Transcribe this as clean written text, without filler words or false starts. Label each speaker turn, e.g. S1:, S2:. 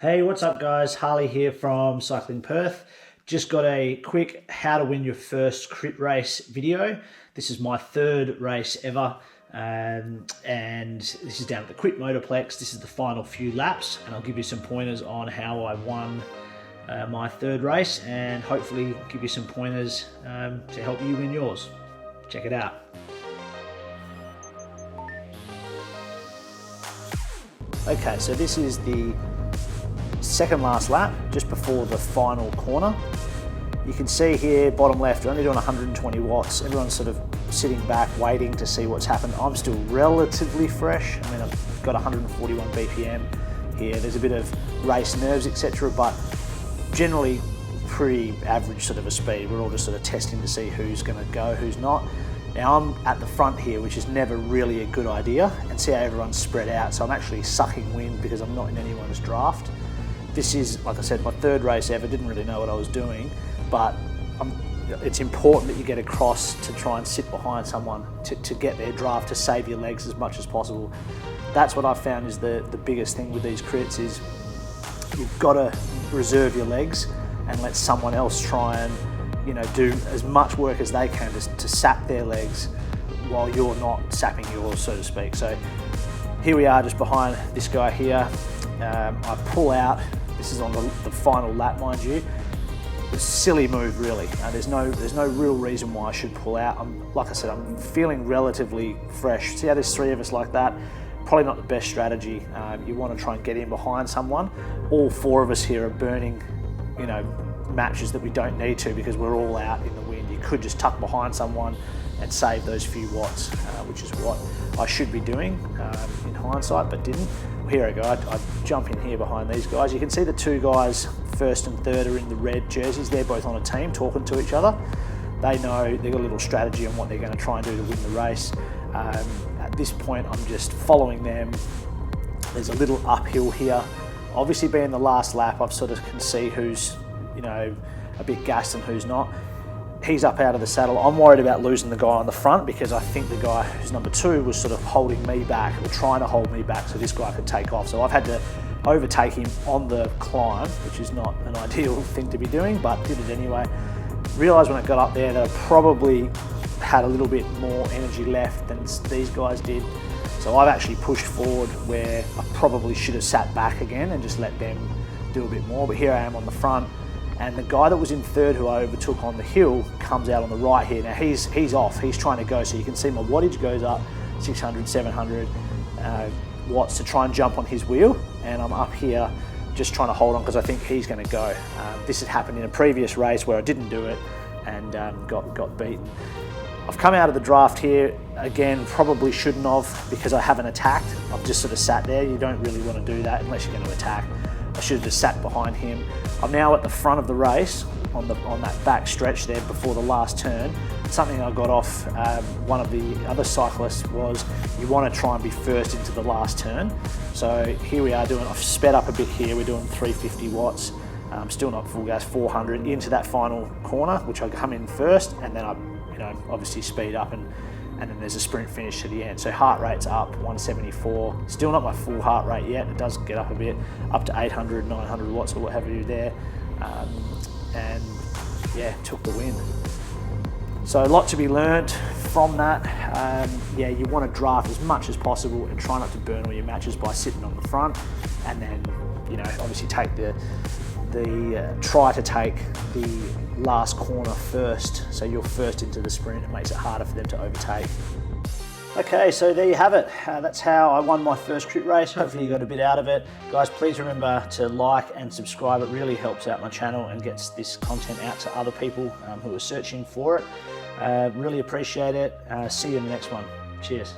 S1: Hey, what's up guys? Harley here from Cycling Perth. Just got a quick how to win your first crit race video. This is my third race ever, and this is down at the Quit Motorplex. This is the final few laps, and I'll give you some pointers on how I won my third race, and hopefully give you some pointers to help you win yours. Check it out. Okay, so this is the second last lap, just before the final corner. You can see here, bottom left, we're only doing 120 watts. Everyone's sort of sitting back, waiting to see what's happened. I'm still relatively fresh. I mean, I've got 141 BPM here. There's a bit of race nerves, etc., but generally pretty average sort of a speed. We're all just sort of testing to see who's gonna go, who's not. Now I'm at the front here, which is never really a good idea, and see how everyone's spread out. So I'm actually sucking wind because I'm not in anyone's draft. This is, like I said, my third race ever. Didn't really know what I was doing, but it's important that you get across to try and sit behind someone to get their draft, to save your legs as much as possible. That's what I've found is the biggest thing with these crits is you've got to reserve your legs and let someone else try and do as much work as they can to sap their legs while you're not sapping yours, so to speak. So here we are just behind this guy here. I pull out. This is on the final lap, mind you. It's a silly move, really. There's no real reason why I should pull out. Like I said, I'm feeling relatively fresh. See how there's three of us like that? Probably not the best strategy. You want to try and get in behind someone. All four of us here are burning, matches that we don't need to because we're all out in the wind. You could just tuck behind someone and save those few watts, which is what I should be doing in hindsight, but didn't. Here I go, I jump in here behind these guys. You can see the two guys, first and third, are in the red jerseys. They're both on a team talking to each other. They know, they've got a little strategy on what they're going to try and do to win the race. At this point, I'm just following them. There's a little uphill here. Obviously being the last lap, I've sort of can see who's a bit gassed and who's not. He's up out of the saddle. I'm worried about losing the guy on the front because I think the guy who's number two was sort of holding me back or trying to hold me back so this guy could take off. So I've had to overtake him on the climb, which is not an ideal thing to be doing, but did it anyway. Realised when I got up there that I probably had a little bit more energy left than these guys did. So I've actually pushed forward where I probably should have sat back again and just let them do a bit more. But here I am on the front. And the guy that was in third, who I overtook on the hill, comes out on the right here. Now he's off, he's trying to go, so you can see my wattage goes up 600, 700 watts to try and jump on his wheel. And I'm up here just trying to hold on because I think he's going to go. This had happened in a previous race where I didn't do it and got beaten. I've come out of the draft here, again, probably shouldn't have because I haven't attacked. I've just sort of sat there. You don't really want to do that unless you're going to attack. I should have just sat behind him. I'm now at the front of the race on that back stretch there before the last turn. Something I got off one of the other cyclists was you want to try and be first into the last turn. So here we are I've sped up a bit here. We're doing 350 watts. Still not full gas, 400 into that final corner, which I come in first, and then I obviously speed up and then there's a sprint finish to the end. So heart rate's up, 174. Still not my full heart rate yet. It does get up a bit, up to 800, 900 watts or what have you there. And yeah, took the win. So a lot to be learnt from that. Yeah, you want to draft as much as possible and try not to burn all your matches by sitting on the front, and then obviously take try to take the last corner first, so you're first into the sprint. It makes it harder for them to overtake. Okay, so there you have it. That's how I won my first crit race. Hopefully you got a bit out of it. Guys, please remember to like and subscribe. It really helps out my channel and gets this content out to other people who are searching for it. Really appreciate it. See you in the next one. Cheers.